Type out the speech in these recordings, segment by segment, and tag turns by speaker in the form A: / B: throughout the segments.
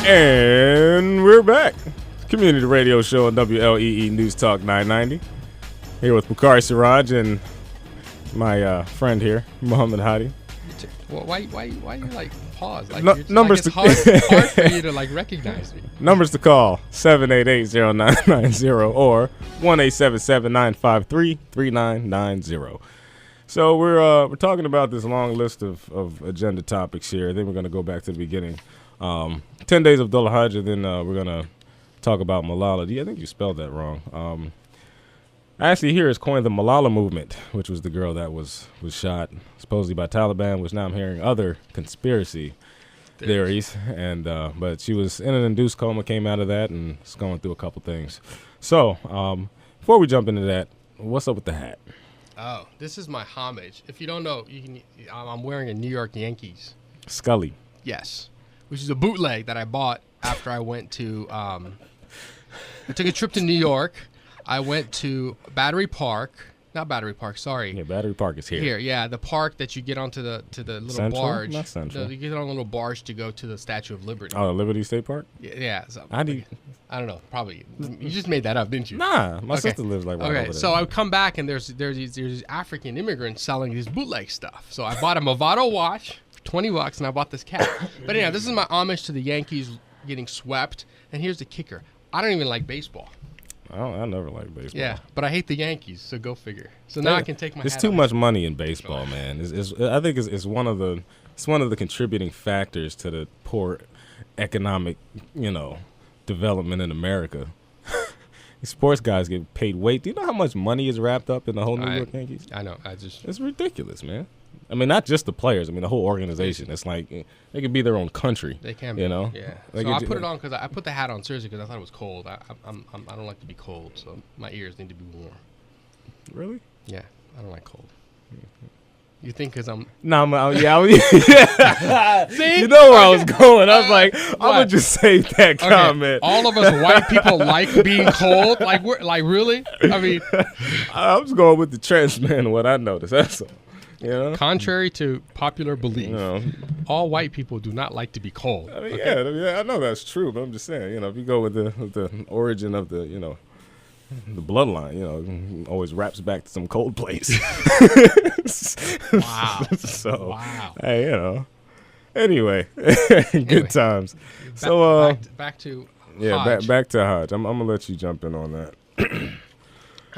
A: And we're back. Community radio show on WLEE News Talk 990. Here with Bakari Sirraj and my friend here, Muhammad Hadi.
B: Well, why you like pause? Like,
A: numbers
B: like it's hard for you to like recognize me.
A: Numbers to call 788-0990 or 1-877-953-3990. So we're talking about this long list of agenda topics here. Then we're going to go back to the beginning. 10 days of Dhul Hajj, and then we're going to talk about Malala. I think you spelled that wrong. Actually, here is coined the Malala movement, which was the girl that was shot supposedly by Taliban, which now I'm hearing other conspiracy theories. And but she was in an induced coma, came out of that, and is going through a couple things. So before we jump into that, what's up with the hat?
B: Oh, this is my homage. If you don't know, I'm wearing a New York Yankees.
A: Scully.
B: Yes, which is a bootleg that I bought after I went to. I took a trip to New York. I went to Battery Park. Not Battery Park, sorry.
A: Yeah, Battery Park is here.
B: Yeah, the park that you get onto the little
A: Central?
B: barge.
A: Not Central.
B: No, you get on a little barge to go to the Statue of Liberty.
A: Oh, the Liberty State Park?
B: Yeah. So,
A: I don't
B: know. Probably. You just made that up, didn't you?
A: Nah, my sister lives like right over there.
B: So I would come back and there's these African immigrants selling these bootleg stuff. So I bought a Movado watch for $20 and I bought this cap. But anyhow, this is my homage to the Yankees getting swept. And here's the kicker: I don't even like baseball.
A: I never liked baseball.
B: Yeah, but I hate the Yankees, so go figure. So now I can take my.
A: There's
B: hat
A: too
B: off.
A: much money in baseball, man. I think it's one of the contributing factors to the poor economic, development in America. These sports guys get paid way. Do you know how much money is wrapped up in the whole New York Yankees?
B: I know.
A: It's ridiculous, man. I mean, not just the players. I mean, the whole organization. It's like they could be their own country.
B: They can be.
A: Yeah.
B: So I put it on because I put the hat on seriously because I thought it was cold. I don't like to be cold, so my ears need to be warm.
A: Really?
B: Yeah, I don't like cold. You think because I'm...
A: No, yeah. See? You know where I was going. I was like, I'm going to just say that comment.
B: All of us white people like being cold? Like really? I mean...
A: I was going with the trends, man, what I noticed. That's all.
B: Contrary to popular belief, all white people do not like to be cold.
A: I mean, I know that's true, but I'm just saying, if you go with the origin of the, the bloodline, always wraps back to some cold place.
B: Wow.
A: So,
B: wow.
A: Hey, anyway, good times.
B: Back to Hajj.
A: Yeah, back to Hajj. I'm gonna let you jump in on that.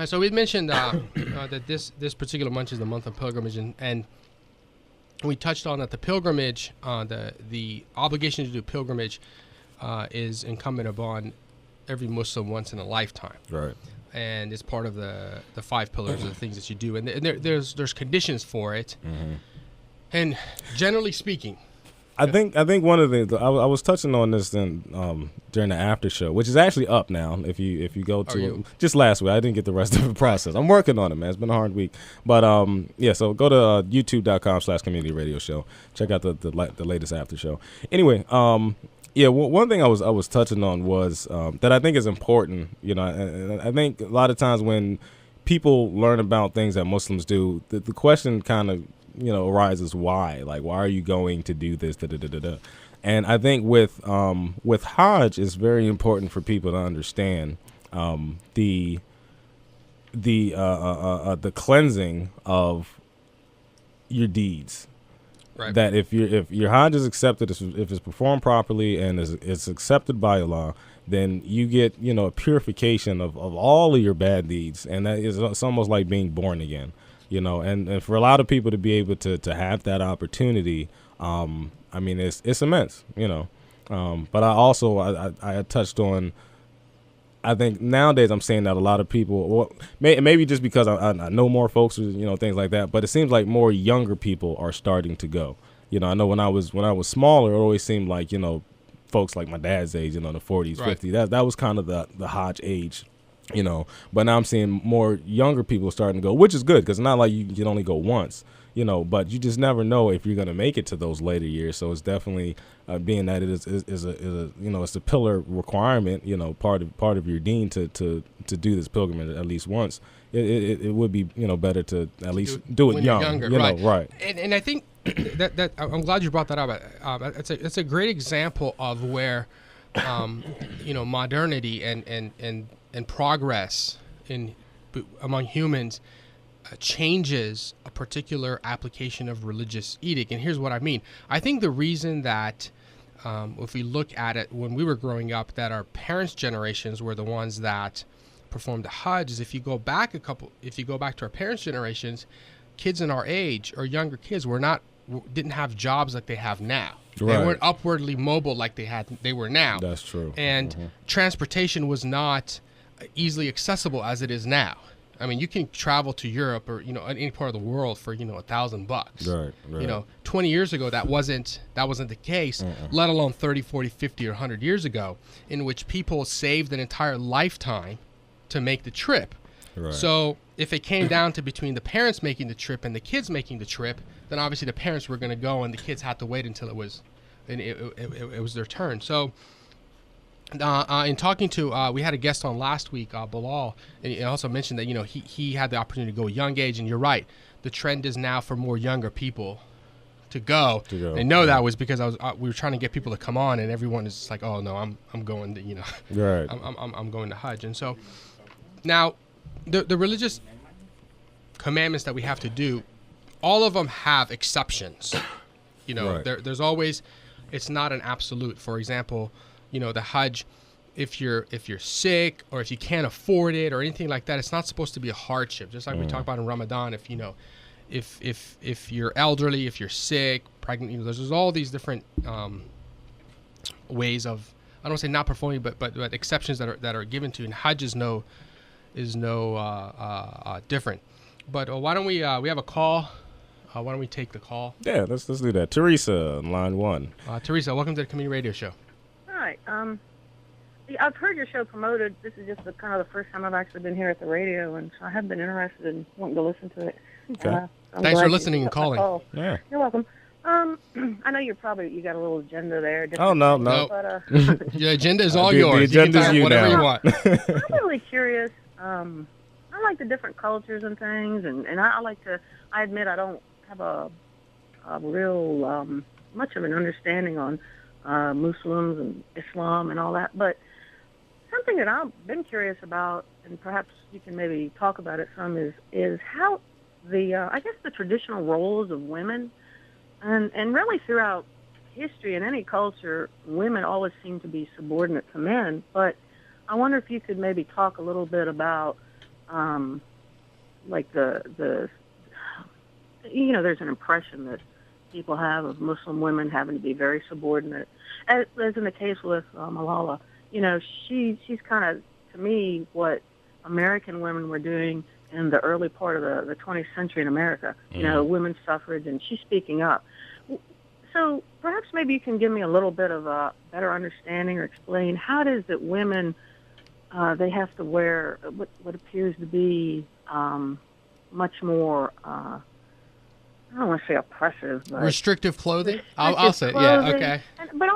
B: So we mentioned that this particular month is the month of pilgrimage, and we touched on that the pilgrimage, the obligation to do pilgrimage, is incumbent upon every Muslim once in a lifetime.
A: Right.
B: And it's part of the 5 pillars of the things that you do, and there's conditions for it. Mm-hmm. And generally speaking,
A: I think one of the I was touching on this then during the after show, which is actually up now. If you go to just last week, I didn't get the rest of the process. I'm working on it, man. It's been a hard week, but So go to youtube.com/community radio show. Check out the latest after show. Anyway, one thing I was touching on was that I think is important. And I think a lot of times when people learn about things that Muslims do, the question kind of arises why are you going to do this? And I think with Hajj, it's very important for people to understand the cleansing of your deeds.
B: Right.
A: That if your Hajj is accepted, if it's performed properly and it's accepted by Allah, then you get a purification of all of your bad deeds, and it's almost like being born again. And for a lot of people to be able to have that opportunity, I mean, it's immense, But I touched on, I think nowadays I'm saying that a lot of people, maybe just because I know more folks, things like that, but it seems like more younger people are starting to go. I know when I was smaller, it always seemed like, folks like my dad's age, the 40s,
B: right.
A: 50s, that was kind of the Hajj age. But now I'm seeing more younger people starting to go, which is good because it's not like you can only go once, but you just never know if you're going to make it to those later years. So it's definitely being that it is it's a pillar requirement, part of your deen to do this pilgrimage at least once. It would be better to at least do it young,
B: younger,
A: right.
B: And I think that I'm glad you brought that up. It's a great example of where modernity and progress among humans changes a particular application of religious edict. And here's what I mean. I think the reason that if we look at it when we were growing up, that our parents' generations were the ones that performed the Hajj, is if you go back to our parents' generations, kids in our age or younger kids didn't have jobs like they have now. Right. They weren't upwardly mobile like they were now.
A: That's true.
B: And transportation was not easily accessible as it is now. I mean, you can travel to Europe or any part of the world for $1,000. Right. 20 years ago that wasn't the case. Let alone 30, 40, 50, or 100 years ago, in which people saved an entire lifetime to make the trip. Right. So if it came down to between the parents making the trip and the kids making the trip, then obviously the parents were going to go and the kids had to wait until it was their turn. So in talking to, we had a guest on last week, Bilal, and he also mentioned that, he had the opportunity to go at a young age. And you're right. The trend is now for more younger people to go. And know that was because we were trying to get people to come on, and everyone is like, oh no, I'm going to,
A: right.
B: I'm going to Hajj. And so now the religious commandments that we have to do, all of them have exceptions. Right. There's always, it's not an absolute. For example, the Hajj, if you're sick or if you can't afford it or anything like that, it's not supposed to be a hardship. Just like we talk about in Ramadan, if you're elderly, if you're sick, pregnant, there's all these different ways of, I don't want to say not performing, but exceptions that are given to you. And Hajj is no different. But why don't we have a call? Why don't we take the call?
A: Yeah, let's do that. Teresa on line 1.
B: Teresa, welcome to the Community Radio Show.
C: Hi. I've heard your show promoted. This is just the first time I've actually been here at the radio, and so I have been interested in wanting to listen to it.
A: Okay.
B: Thanks for listening and calling.
A: Yeah.
C: You're welcome. I know you got a little agenda there.
A: Oh, no.
C: But,
B: the agenda is all yours.
A: The agenda's
B: you can whatever
A: now.
B: you want.
C: I'm really curious. I like the different cultures and things, and I admit I don't have a real much of an understanding on Muslims and Islam and all that, but something that I've been curious about, and perhaps you can maybe talk about it some, is how the traditional roles of women, and really throughout history in any culture, women always seem to be subordinate to men. But I wonder if you could maybe talk a little bit about there's an impression that people have of Muslim women having to be very subordinate, as in the case with Malala. She's kind of, to me, what American women were doing in the early part of the 20th century in America. Women's suffrage, and she's speaking up. So perhaps maybe you can give me a little bit of a better understanding or explain how it is that women, they have to wear what appears to be much more, I don't want to say oppressive, but
B: restrictive clothing. I'll say, yeah, okay.
C: But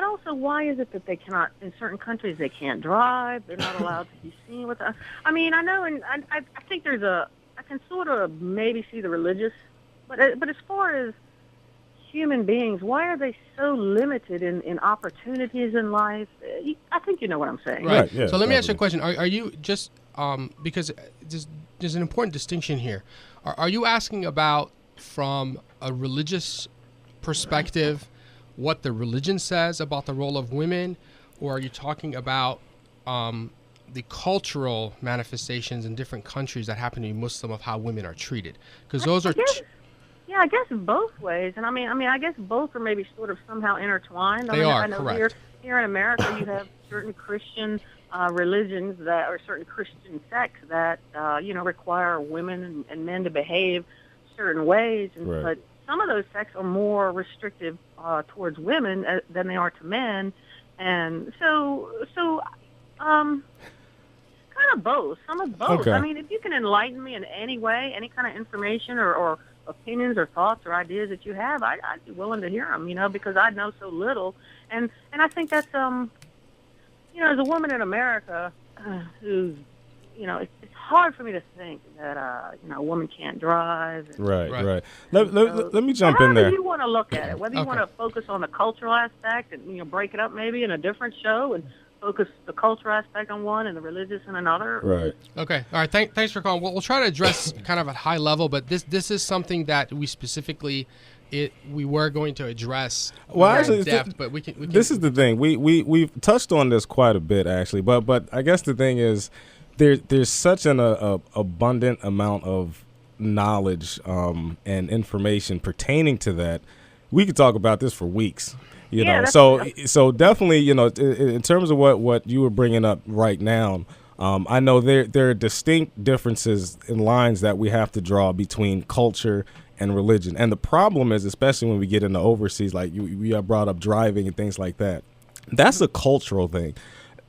C: also, why is it that they cannot, in certain countries, they can't drive? They're not allowed to be seen with. I mean, I know, and I think I can sort of maybe see the religious, but as far as human beings, why are they so limited in opportunities in life? I think you know what I'm saying.
B: Right. Yeah, so let me ask you a question. Are you just because there's an important distinction here? Are you asking about, from a religious perspective, what the religion says about the role of women, or are you talking about the cultural manifestations in different countries that happen to be Muslim of how women are treated? Because those are
C: I guess both ways, and I mean, I guess both are maybe sort of somehow intertwined.
B: I
C: know
B: correct.
C: Here in America, you have certain Christian religions or certain Christian sects that require women and men to behave certain ways,
A: right.
C: But some of those sects are more restrictive towards women than they are to men, and so kind of both. Some of both.
A: Okay.
C: I mean, if you can enlighten me in any way, any kind of information or opinions or thoughts or ideas that you have, I'd be willing to hear them. Because I know so little, and I think that's as a woman in America who's it's hard for me to think that a woman can't drive.
A: Right. Let me jump in there.
C: How do you want to look at it? Whether you want to focus on the cultural aspect and break it up maybe in a different show and focus the cultural aspect on one and the religious in another.
A: Right.
B: Okay. All right. Thanks for calling. We'll try to address kind of at high level, but this is something that we specifically we were going to address.
A: Well, actually,
B: in depth, but we can.
A: This is the thing. We've touched on this quite a bit actually, but I guess the thing is there's such an abundant amount of knowledge and information pertaining to that. We could talk about this for weeks. So definitely, in terms of what you were bringing up right now, I know there are distinct differences in lines that we have to draw between culture and religion. And the problem is, especially when we get into overseas, like we have brought up driving and things like that, that's a cultural thing.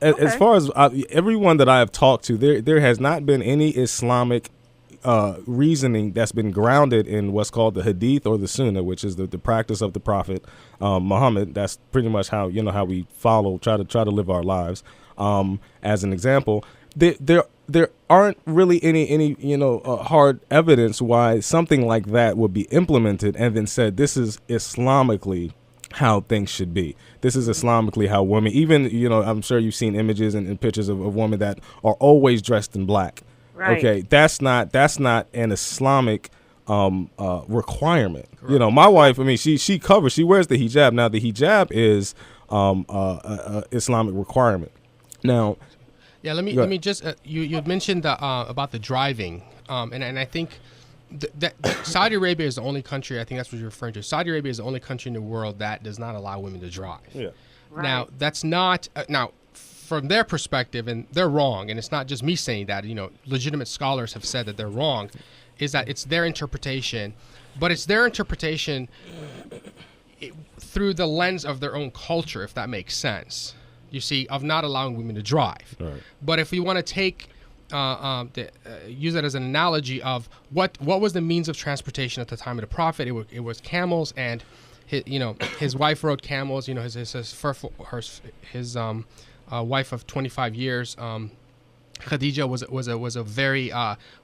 A: Okay. As far as everyone that I have talked to, there has not been any Islamic reasoning that's been grounded in what's called the Hadith or the Sunnah, which is the practice of the Prophet Muhammad. That's pretty much how we follow, try to live our lives. As an example, there aren't really any hard evidence why something like that would be implemented and then said this is Islamically how things should be. This is Islamically how women, even I'm sure you've seen images and pictures of women that are always dressed in black. Right. Okay, that's not an Islamic requirement. Correct. My wife, I mean, she covers, she wears the hijab. Now the hijab is Islamic requirement. Now,
B: yeah, let me just you had mentioned about the driving, and I think that Saudi Arabia is the only country, I think that's what you're referring to. Saudi Arabia is the only country in the world that does not allow women to drive.
A: Yeah.
B: Right. Now that's not now. From their perspective, and they're wrong, and it's not just me saying that, legitimate scholars have said that they're wrong, is that it's their interpretation, but it's their interpretation through the lens of their own culture, if that makes sense, you see, of not allowing women to drive. Right. But if we want to take, use that as an analogy of what was the means of transportation at the time of the Prophet, it was camels, and his wife rode camels, his wife of 25 years, Khadija was a very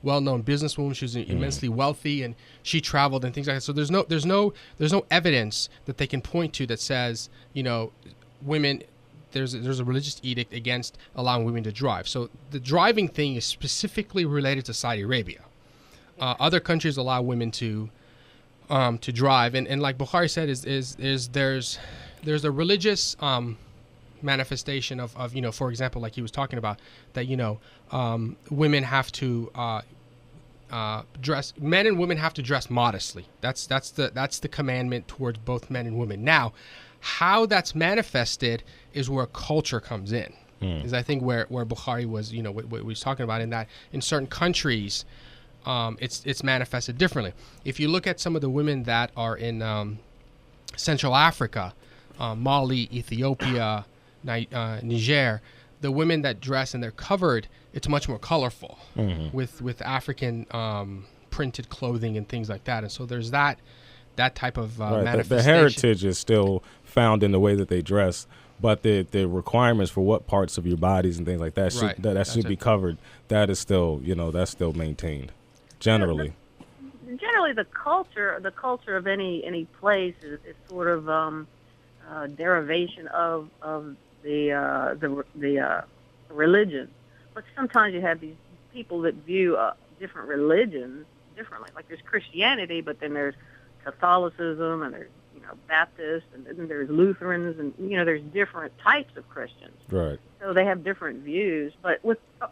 B: well-known businesswoman. She was immensely wealthy, and she traveled and things like that. So there's no evidence that they can point to that says women. There's a religious edict against allowing women to drive. So the driving thing is specifically related to Saudi Arabia. Other countries allow women to drive, and like Bukhari said, is there's a religious manifestation of for example, like he was talking about, that women have to dress, men and women have to dress modestly. That's the commandment towards both men and women. Now, how that's manifested is where culture comes in. Is I think where Bukhari was what he was talking about, in that in certain countries it's manifested differently. If you look at some of the women that are in Central Africa, Mali, Ethiopia, Niger, the women that dress and they're covered, it's much more colorful with African printed clothing and things like that. And so there's that type of manifestation.
A: The heritage is still found in the way that they dress, but the requirements for what parts of your bodies and things like that should be covered, that is still that's still maintained generally.
C: Generally, the culture of any place is sort of derivation of the religion, but sometimes you have these people that view different religions differently. Like there's Christianity, but then there's Catholicism, and there's Baptists, and then there's Lutherans, and there's different types of Christians.
A: Right.
C: So they have different views. But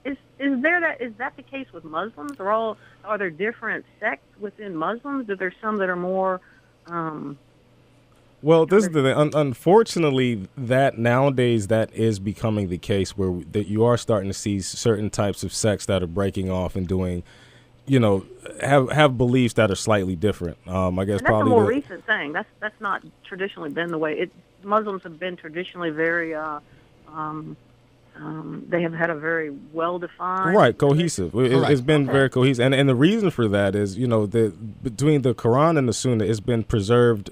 C: is that the case with Muslims? Are there different sects within Muslims? Are there some that are more?
A: Well, this is the thing. Unfortunately, that nowadays that is becoming the case, where that you are starting to see certain types of sects that are breaking off and doing, have beliefs that are slightly different. I guess
C: and that's
A: probably
C: a more recent thing. That's not traditionally been the way. Muslims have been traditionally very. They have had a very well-defined,
A: cohesive. It's been very cohesive, and the reason for that is between the Quran and the Sunnah, it's been preserved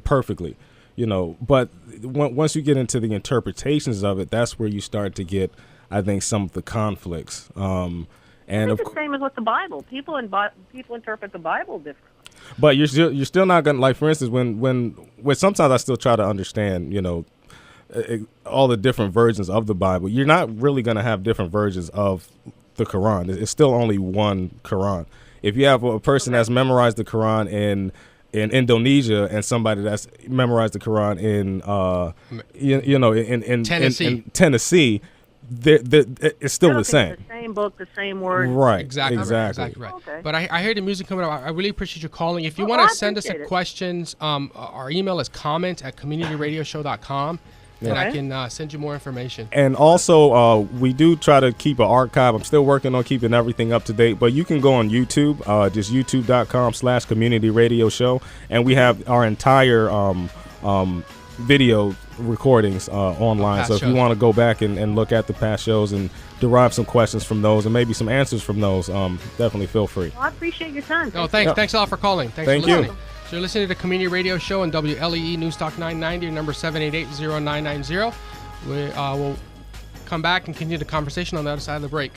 A: perfectly, but once you get into the interpretations of it, that's where you start to get, I think, some of the conflicts. And
C: it's the same as with the Bible. People interpret the Bible differently.
A: But you're still not gonna, like, for instance, when sometimes I still try to understand, all the different versions of the Bible. You're not really gonna have different versions of the Quran. It's still only one Quran. If you have a person that's memorized the Quran in Indonesia and somebody that's memorized the Quran in Tennessee, it's still the same.
C: The same book, the same word.
A: Right.
B: Exactly right.
C: Okay.
B: But I hear the music coming up. I really appreciate you calling. If you want to send us questions, our email is comment@communityradioshow.com. And I can send you more information.
A: And also, we do try to keep an archive. I'm still working on keeping everything up to date. But you can go on YouTube, just youtube.com/community radio show. And we have our entire video recordings online. So if you want to go back and look at the past shows and derive some questions from those and maybe some answers from those, definitely feel free.
C: Well, I appreciate your time.
B: Oh, thanks. Thanks a lot for calling. Thanks
A: Thank
B: for listening.
A: you.
B: So you're listening to the Community Radio Show on WLEE News Talk 990, number 788-0990. We'll come back and continue the conversation on the other side of the break.